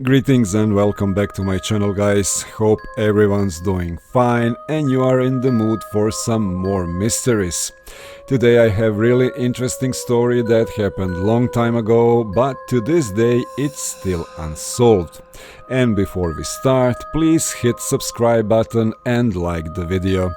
Greetings and welcome back to my channel, guys. Hope everyone's doing fine and you are in the mood for some more mysteries. Today I have really interesting story that happened long time ago, but to this day it's still unsolved. And before we start, please hit subscribe button and like the video.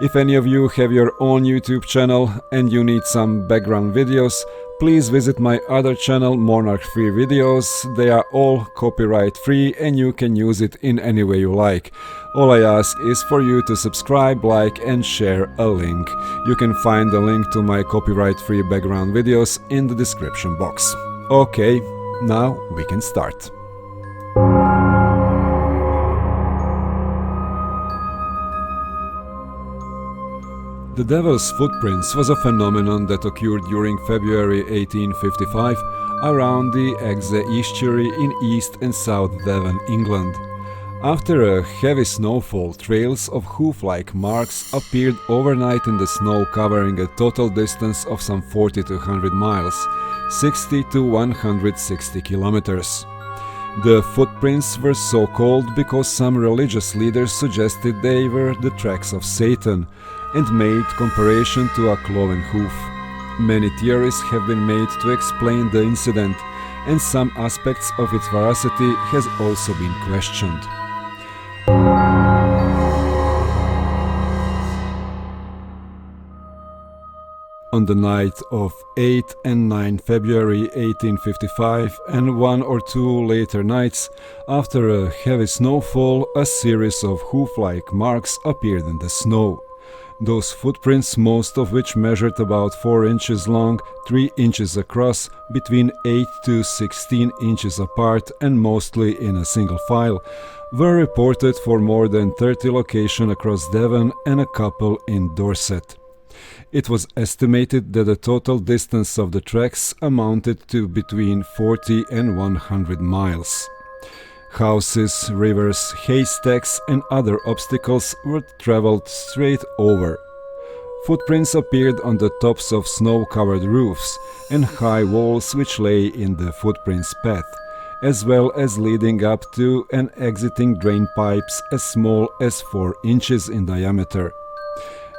If any of you have your own YouTube channel and you need some background videos, please visit my other channel, Monarch Free Videos. They are all copyright free and you can use it in any way you like. All I ask is for you to subscribe, like and share a link. You can find the link to my copyright free background videos in the description box. Okay, now we can start. The Devil's Footprints was a phenomenon that occurred during February 1855 around the Exe estuary in East and South Devon, England. After a heavy snowfall, trails of hoof-like marks appeared overnight in the snow, covering a total distance of some 40 to 100 miles, 60 to 160 kilometers. The footprints were so called because some religious leaders suggested they were the tracks of Satan, and made comparison to a cloven hoof. Many theories have been made to explain the incident, and some aspects of its veracity has also been questioned. On the night of 8 and 9 February 1855 and one or two later nights, after a heavy snowfall, a series of hoof-like marks appeared in the snow. Those footprints, most of which measured about 4 inches long, 3 inches across, between 8 to 16 inches apart and mostly in a single file, were reported for more than 30 locations across Devon and a couple in Dorset. It was estimated that the total distance of the tracks amounted to between 40 and 100 miles. Houses, rivers, haystacks and other obstacles were traveled straight over. Footprints appeared on the tops of snow-covered roofs and high walls which lay in the footprints' path, as well as leading up to and exiting drain pipes as small as 4 inches in diameter.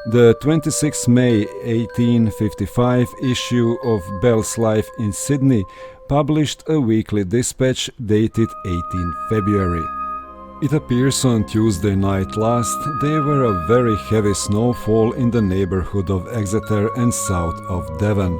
The 26 May 1855 issue of Bell's Life in Sydney published a weekly dispatch dated 18 February. It appears on Tuesday night last there were a very heavy snowfall in the neighborhood of Exeter and south of Devon.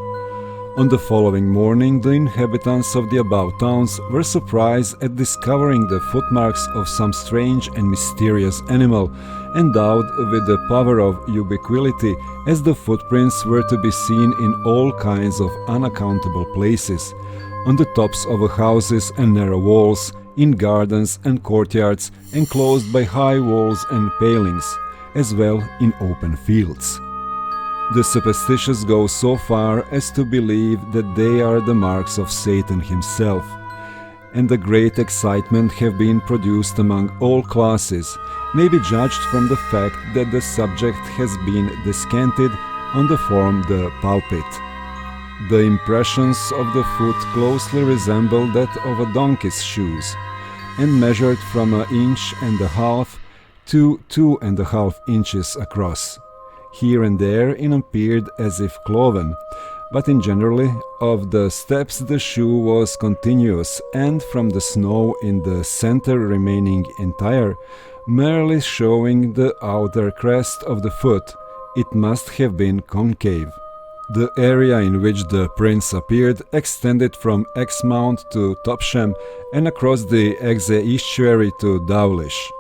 On the following morning, the inhabitants of the above towns were surprised at discovering the footmarks of some strange and mysterious animal, endowed with the power of ubiquity, as the footprints were to be seen in all kinds of unaccountable places, on the tops of houses and narrow walls, in gardens and courtyards enclosed by high walls and palings, as well in open fields. The superstitious go so far as to believe that they are the marks of Satan himself, and the great excitement have been produced among all classes may be judged from the fact that the subject has been descanted on the form the pulpit. The impressions of the foot closely resemble that of a donkey's shoes, and measured from 1.5 inches to 2.5 inches across. Here and there it appeared as if cloven, but in generally of the steps the shoe was continuous, and from the snow in the center remaining entire, merely showing the outer crest of the foot, it must have been concave. The area in which the prints appeared extended from Exmouth to Topsham and across the Exe estuary to Dawlish.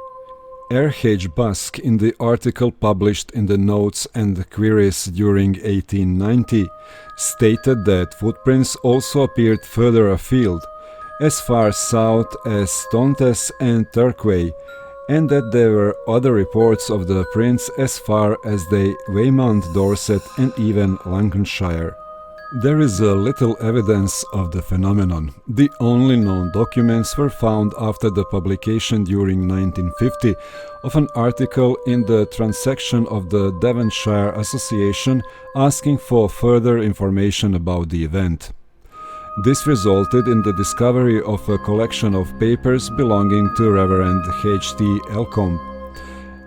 R. H. Busk, in the article published in the Notes and Queries during 1890, stated that footprints also appeared further afield, as far south as Stontes and Turquay, and that there were other reports of the prints as far as the Weymouth, Dorset and even Lancashire. There is little evidence of the phenomenon. The only known documents were found after the publication during 1950 of an article in the Transaction of the Devonshire Association asking for further information about the event. This resulted in the discovery of a collection of papers belonging to Reverend H.T. Elcombe,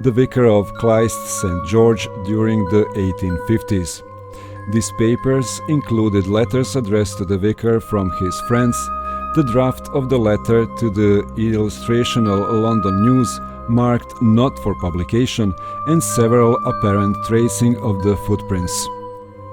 the vicar of Kleist St. George during the 1850s. These papers included letters addressed to the vicar from his friends, the draft of the letter to the illustrational London News marked not for publication, and several apparent tracing of the footprints.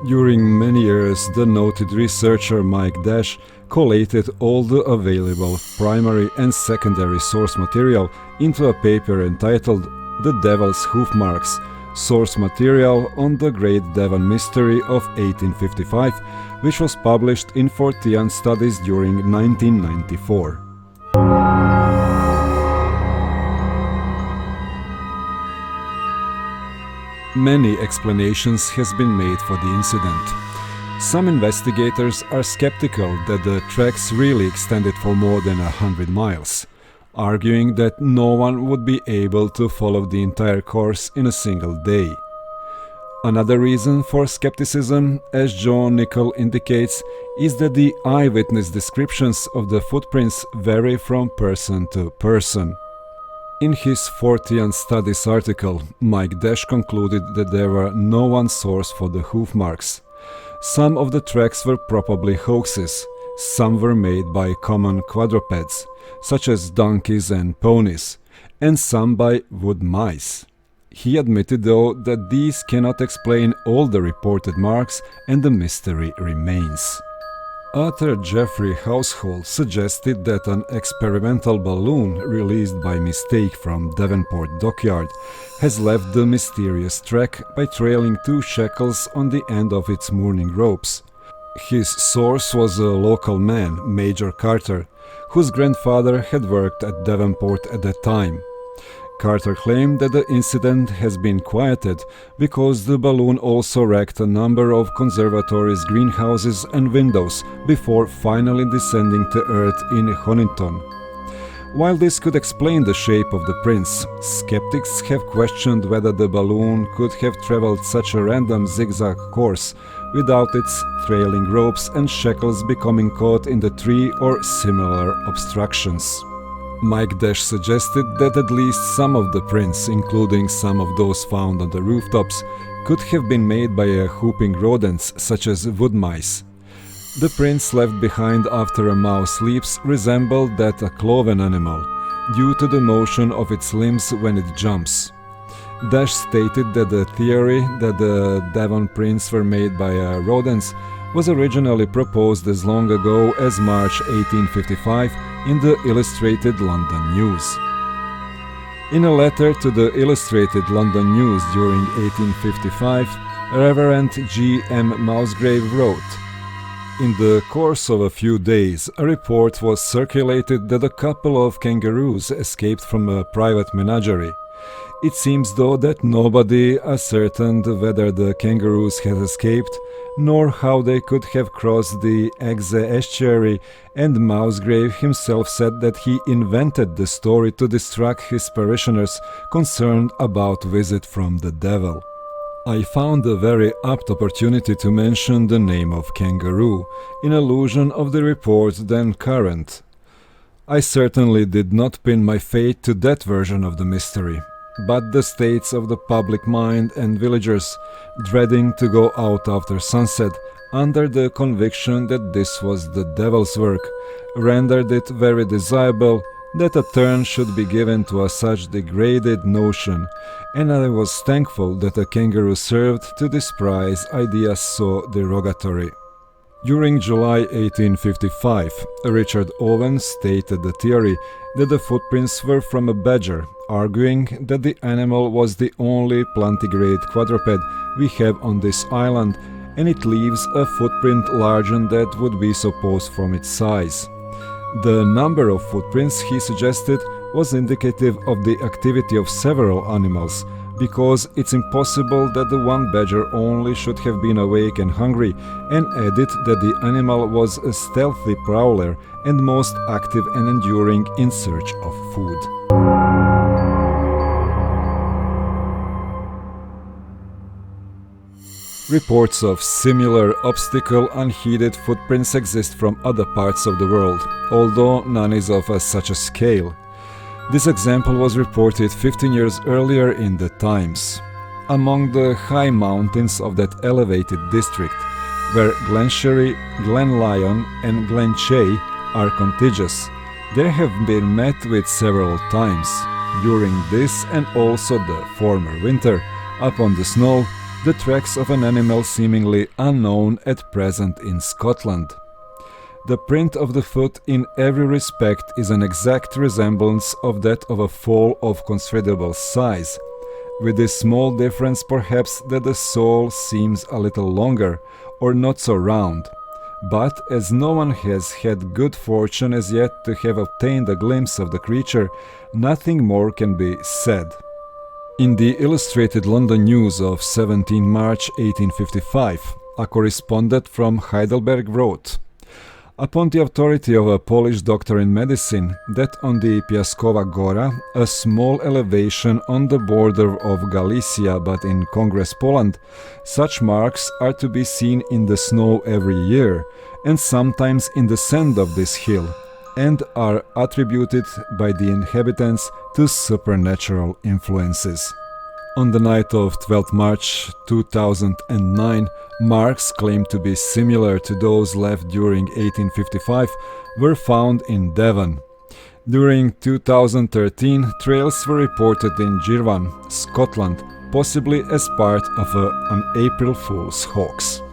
During many years, the noted researcher Mike Dash collated all the available primary and secondary source material into a paper entitled The Devil's Hoof Marks, source material on the Great Devon Mystery of 1855, which was published in Fortean Studies during 1994. Many explanations has been made for the incident. Some investigators are skeptical that the tracks really extended for more than 100 miles, arguing that no one would be able to follow the entire course in a single day. Another reason for skepticism, as John Nicol indicates, is that the eyewitness descriptions of the footprints vary from person to person. In his Fortean Studies article, Mike Dash concluded that there were no one source for the hoof marks. Some of the tracks were probably hoaxes, some were made by common quadrupeds, such as donkeys and ponies, and some by wood mice. He admitted, though, that these cannot explain all the reported marks and the mystery remains. Author Jeffrey Household suggested that an experimental balloon released by mistake from Devonport dockyard has left the mysterious track by trailing 2 shackles on the end of its mooring ropes. His source was a local man, Major Carter, whose grandfather had worked at Devonport at that time. Carter claimed that the incident has been quieted because the balloon also wrecked a number of conservatories' greenhouses and windows before finally descending to Earth in Honington. While this could explain the shape of the prints, skeptics have questioned whether the balloon could have traveled such a random zigzag course without its trailing ropes and shackles becoming caught in the tree or similar obstructions. Mike Dash suggested that at least some of the prints, including some of those found on the rooftops, could have been made by whooping rodents such as wood mice. The prints left behind after a mouse leaps resembled that a cloven animal, due to the motion of its limbs when it jumps. Dash stated that the theory that the Devon prints were made by rodents was originally proposed as long ago as March 1855 in the Illustrated London News. In a letter to the Illustrated London News during 1855, Reverend G. M. Mousegrave wrote, "In the course of a few days, a report was circulated that a couple of kangaroos escaped from a private menagerie. It seems, though, that nobody ascertained whether the kangaroos had escaped, nor how they could have crossed the Exe estuary, and Mousegrave himself said that he invented the story to distract his parishioners concerned about visit from the devil." I found a very apt opportunity to mention the name of kangaroo, in allusion of the report then current. I certainly did not pin my fate to that version of the mystery, but the states of the public mind and villagers, dreading to go out after sunset, under the conviction that this was the devil's work, rendered it very desirable that a turn should be given to a such degraded notion, and I was thankful that a kangaroo served to disprize ideas so derogatory. During July 1855, Richard Owen stated the theory that the footprints were from a badger, arguing that the animal was the only plantigrade quadruped we have on this island, and it leaves a footprint larger than that would be supposed from its size. The number of footprints, he suggested, was indicative of the activity of several animals, because it's impossible that the one badger only should have been awake and hungry, and added that the animal was a stealthy prowler and most active and enduring in search of food. Reports of similar obstacle unheeded footprints exist from other parts of the world, although none is of such a scale. This example was reported 15 years earlier in the Times. Among the high mountains of that elevated district, where Glencharry, Glenlyon and Glenchay are contiguous, they have been met with several times. During this and also the former winter, upon the snow, the tracks of an animal seemingly unknown at present in Scotland. The print of the foot in every respect is an exact resemblance of that of a foal of considerable size, with this small difference perhaps that the sole seems a little longer, or not so round. But as no one has had good fortune as yet to have obtained a glimpse of the creature, nothing more can be said. In the Illustrated London News of 17 March 1855, a correspondent from Heidelberg wrote, "Upon the authority of a Polish doctor in medicine, that on the Piaskova Gora, a small elevation on the border of Galicia but in Congress Poland, such marks are to be seen in the snow every year, and sometimes in the sand of this hill, and are attributed by the inhabitants to supernatural influences." On the night of 12 March 2009, marks claimed to be similar to those left during 1855 were found in Devon. During 2013, trails were reported in Girvan, Scotland, possibly as part of an April Fool's hoax.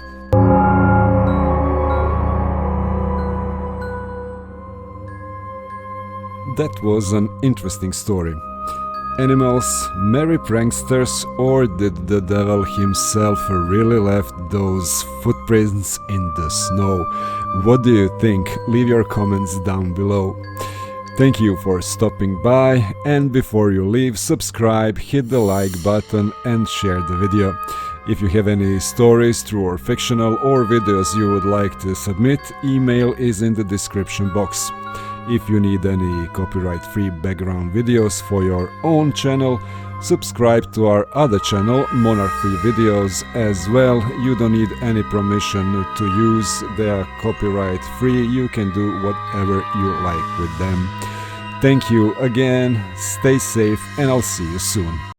That was an interesting story. Animals, merry pranksters, or did the devil himself really left those footprints in the snow? What do you think? Leave your comments down below. Thank you for stopping by, and before you leave, subscribe, hit the like button and share the video. If you have any stories, true or fictional, or videos you would like to submit, email is in the description box. If you need any copyright-free background videos for your own channel, subscribe to our other channel, Monarch-free videos, as well. You don't need any permission to use, they are copyright-free, you can do whatever you like with them. Thank you again, stay safe, and I'll see you soon.